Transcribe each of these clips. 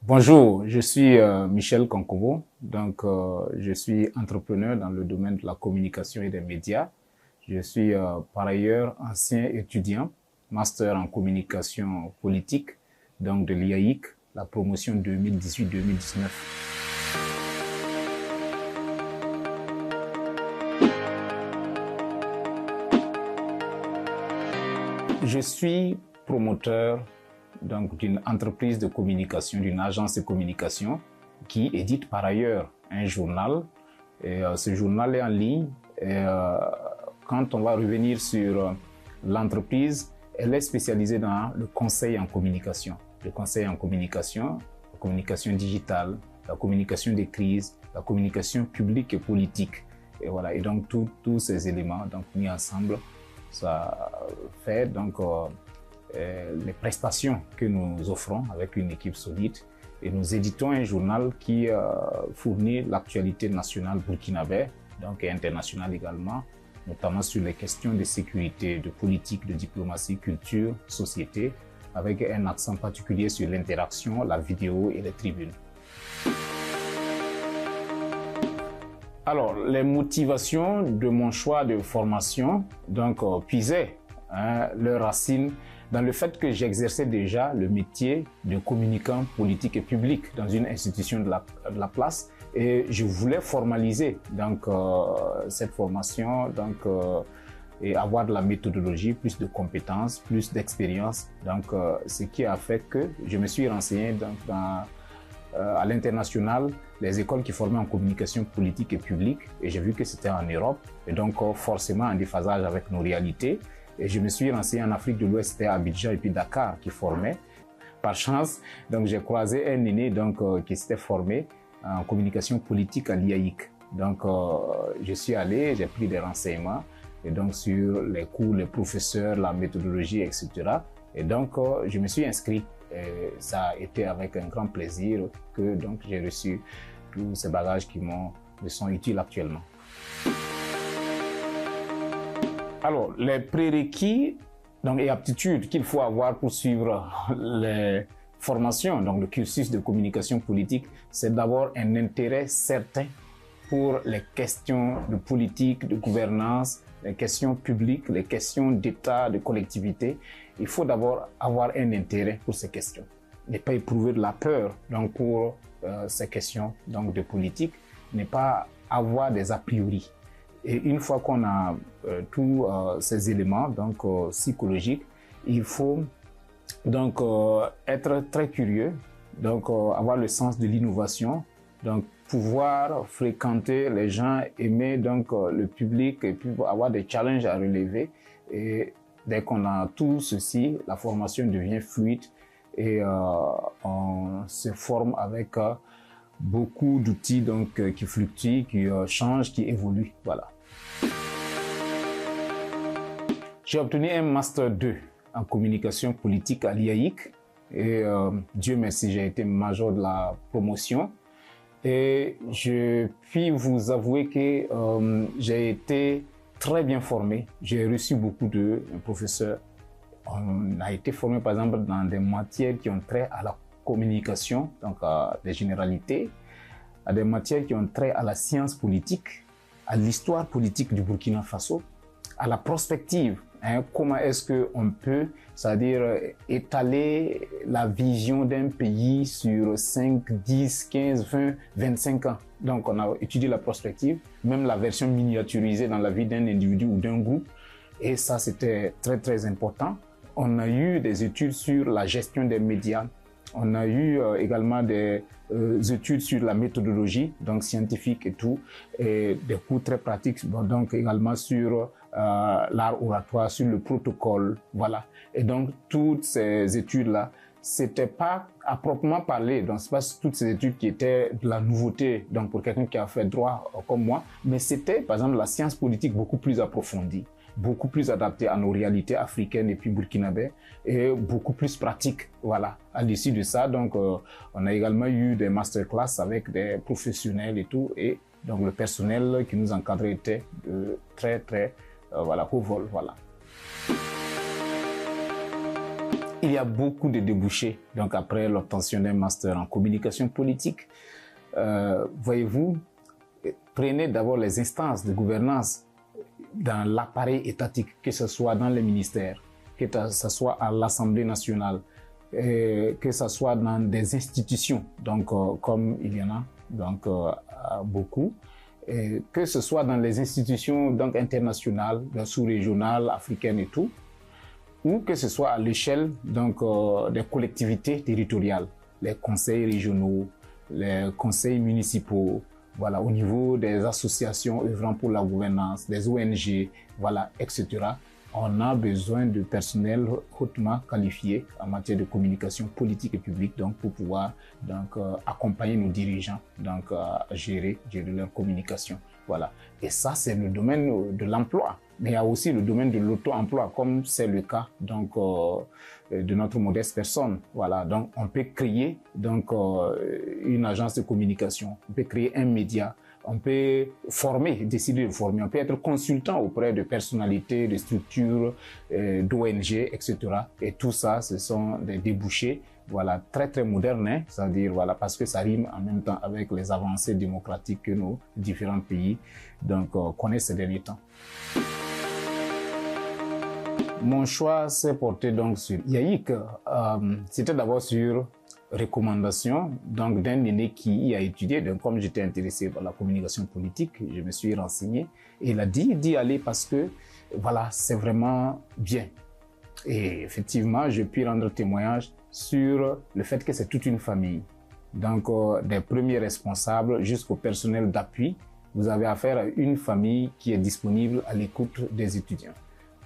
Bonjour, je suis Michel Konkovo, donc je suis entrepreneur dans le domaine de la communication et des médias. Je suis par ailleurs ancien étudiant, master en communication politique, donc de l'IAIC, la promotion 2018-2019. Je suis promoteur donc d'une entreprise de communication, d'une agence de communication qui édite par ailleurs un journal. Et ce journal est en ligne. Et quand on va revenir sur l'entreprise, elle est spécialisée dans le conseil en communication. Le conseil en communication, la communication digitale, la communication des crises, la communication publique et politique. Et voilà. Et donc tous ces éléments donc mis ensemble, ça fait donc les prestations que nous offrons avec une équipe solide, et nous éditons un journal qui fournit l'actualité nationale burkinabé, donc et internationale également, notamment sur les questions de sécurité, de politique, de diplomatie, culture, société, avec un accent particulier sur l'interaction, la vidéo et les tribunes. Alors, les motivations de mon choix de formation puisaient leurs racines dans le fait que j'exerçais déjà le métier de communicant politique et public dans une institution de la place, et je voulais formaliser cette formation et avoir de la méthodologie, plus de compétences, plus d'expérience. Ce qui a fait que je me suis renseigné à l'international, les écoles qui formaient en communication politique et publique, et j'ai vu que c'était en Europe, et donc forcément en déphasage avec nos réalités. Et je me suis renseigné en Afrique de l'Ouest, c'était Abidjan et puis Dakar qui formaient. Par chance, donc j'ai croisé un aîné qui s'était formé en communication politique à l'IAIC. Je suis allé, j'ai pris des renseignements et donc sur les cours, les professeurs, la méthodologie, etc. Et donc je me suis inscrit. Et ça a été avec un grand plaisir que j'ai reçu tous ces bagages qui me sont utiles actuellement. Alors, les prérequis et aptitudes qu'il faut avoir pour suivre les formations, donc le cursus de communication politique, c'est d'abord un intérêt certain pour les questions de politique, de gouvernance, les questions publiques, les questions d'État, de collectivité. Il faut d'abord avoir un intérêt pour ces questions. Ne pas éprouver de la peur pour ces questions de politique, ne pas avoir des a priori. Et une fois qu'on a tous ces éléments psychologiques, il faut être très curieux, avoir le sens de l'innovation, pouvoir fréquenter les gens, aimer le public et puis avoir des challenges à relever. Et dès qu'on a tout ceci, la formation devient fluide et on se forme avec beaucoup d'outils qui fluctuent, qui changent, qui évoluent. Voilà. J'ai obtenu un Master 2 en communication politique à l'IAIC et Dieu merci, j'ai été major de la promotion. Et je puis vous avouer que j'ai été très bien formé. J'ai reçu beaucoup de professeurs. On a été formé par exemple dans des matières qui ont trait à la communication, à des généralités, à des matières qui ont trait à la science politique, à l'histoire politique du Burkina Faso, à la prospective. Comment est-ce qu'on peut, c'est-à-dire étaler la vision d'un pays sur 5, 10, 15, 20, 25 ans. Donc on a étudié la prospective, même la version miniaturisée dans la vie d'un individu ou d'un groupe. Et ça, c'était très, très important. On a eu des études sur la gestion des médias. On a eu également des études sur la méthodologie, scientifique et tout, et des cours très pratiques, également sur l'art oratoire, sur le protocole, voilà. Et toutes ces études-là, c'était pas à proprement parler, c'est pas toutes ces études qui étaient de la nouveauté, pour quelqu'un qui a fait droit comme moi, mais c'était, par exemple, la science politique beaucoup plus approfondie, beaucoup plus adapté à nos réalités africaines et puis burkinabé, et beaucoup plus pratique. Voilà. À l'issue de ça, on a également eu des masterclass avec des professionnels et tout, et le personnel qui nous encadrait était de très, très voilà, haut vol, voilà. Il y a beaucoup de débouchés, donc après l'obtention d'un master en communication politique. Voyez-vous, prenez d'abord les instances de gouvernance dans l'appareil étatique, que ce soit dans les ministères, que ce soit à l'Assemblée nationale, que ce soit dans des institutions, donc comme il y en a donc beaucoup, que ce soit dans les institutions donc internationales, sous-régionales, africaines et tout, ou que ce soit à l'échelle donc des collectivités territoriales, les conseils régionaux, les conseils municipaux, voilà, au niveau des associations œuvrant pour la gouvernance, des ONG, voilà, etc. On a besoin de personnel hautement qualifié en matière de communication politique et publique, donc pour pouvoir donc accompagner nos dirigeants, donc à gérer leur communication, voilà. Et ça, c'est le domaine de l'emploi. Mais il y a aussi le domaine de l'auto-emploi, comme c'est le cas donc de notre modeste personne. Voilà, donc on peut créer donc une agence de communication, on peut créer un média, on peut former, décider de former, on peut être consultant auprès de personnalités, de structures, d'ONG, etc. Et tout ça, ce sont des débouchés, voilà, très très modernes, hein, c'est-à-dire voilà, parce que ça rime en même temps avec les avancées démocratiques que nos différents pays donc connaissent ces derniers temps. Mon choix s'est porté donc sur IAIC. C'était d'abord sur recommandation donc d'un aîné qui y a étudié. Donc comme j'étais intéressé par la communication politique, je me suis renseigné et il a dit d'y aller parce que voilà, c'est vraiment bien. Et effectivement, je puis rendre témoignage sur le fait que c'est toute une famille. Donc des premiers responsables jusqu'au personnel d'appui, vous avez affaire à une famille qui est disponible à l'écoute des étudiants.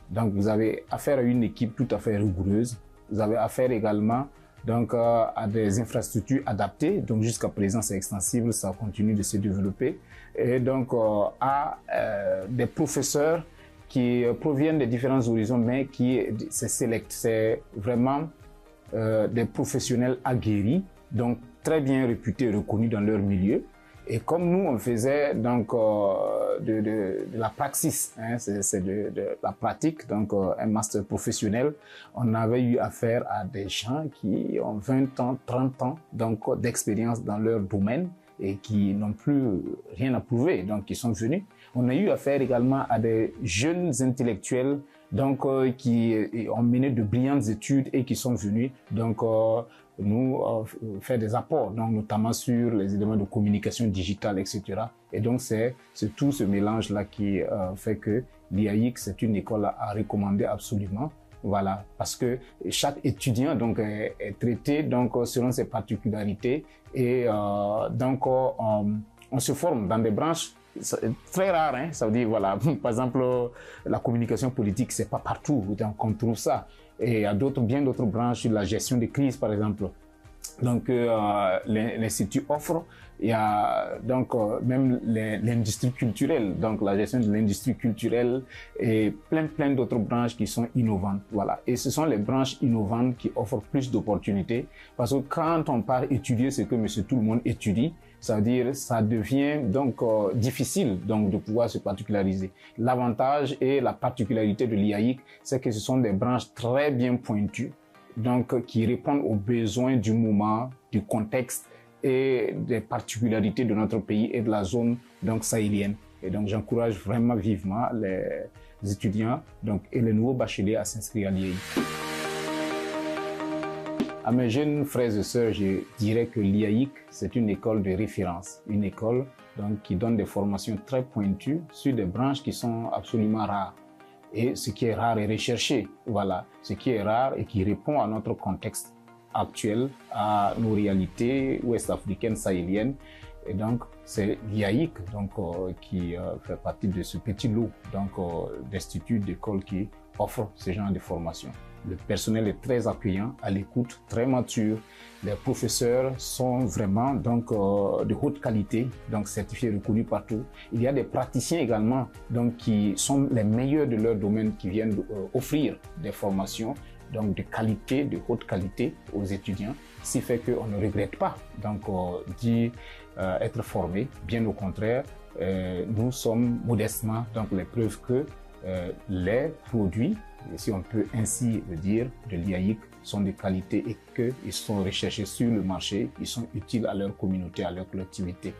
Donc, vous avez affaire à une équipe tout à fait rigoureuse. Vous avez affaire également donc, à des infrastructures adaptées. Donc, jusqu'à présent, c'est extensible, ça continue de se développer. Et donc, à des professeurs qui proviennent des différents horizons, mais qui c'est select. C'est vraiment des professionnels aguerris, donc très bien réputés et reconnus dans leur milieu. Et comme nous, on faisait donc de la praxis, hein, c'est de la pratique, donc un master professionnel, on avait eu affaire à des gens qui ont 20 ans, 30 ans donc d'expérience dans leur domaine et qui n'ont plus rien à prouver, donc qui sont venus. On a eu affaire également à des jeunes intellectuels donc qui ont mené de brillantes études et qui sont venus donc nous faire des apports, donc notamment sur les éléments de communication digitale, etc. Et donc c'est tout ce mélange-là qui fait que l'IAIC, c'est une école à recommander absolument. Voilà, parce que chaque étudiant donc est traité donc selon ses particularités et donc on se forme dans des branches très rares, hein, ça veut dire voilà, par exemple la communication politique, c'est pas partout qu'on trouve ça. Et il y a bien d'autres branches, la gestion des crises par exemple. Donc l'Institut offre, il y a donc même l'industrie culturelle, donc la gestion de l'industrie culturelle et plein d'autres branches qui sont innovantes. Voilà. Et ce sont les branches innovantes qui offrent plus d'opportunités parce que quand on part étudier ce que monsieur tout le monde étudie, ça veut dire ça devient donc difficile donc de pouvoir se particulariser. L'avantage et la particularité de l'IAIC, c'est que ce sont des branches très bien pointues, donc qui répondent aux besoins du moment, du contexte et des particularités de notre pays et de la zone donc sahélienne. Et donc j'encourage vraiment vivement les étudiants donc et les nouveaux bacheliers à s'inscrire à l'IAIC. À mes jeunes frères et sœurs, je dirais que l'IAIC, c'est une école de référence, une école donc qui donne des formations très pointues sur des branches qui sont absolument rares. Et ce qui est rare est recherché, voilà, ce qui est rare et qui répond à notre contexte actuel, à nos réalités ouest-africaines, sahéliennes. Et donc, c'est l'IAIC donc, qui fait partie de ce petit lot d'instituts, d'écoles qui offrent ce genre de formation. Le personnel est très accueillant, à l'écoute, très mature. Les professeurs sont vraiment donc de haute qualité, donc certifiés, reconnus partout. Il y a des praticiens également donc qui sont les meilleurs de leur domaine, qui viennent offrir des formations donc de qualité, de haute qualité aux étudiants, ce qui fait qu'on ne regrette pas donc d'y être formés. Bien au contraire, nous sommes modestement donc les preuves que les produits, si on peut ainsi le dire, de l'IAIC sont de qualité et qu'ils sont recherchés sur le marché, ils sont utiles à leur communauté, à leur collectivité.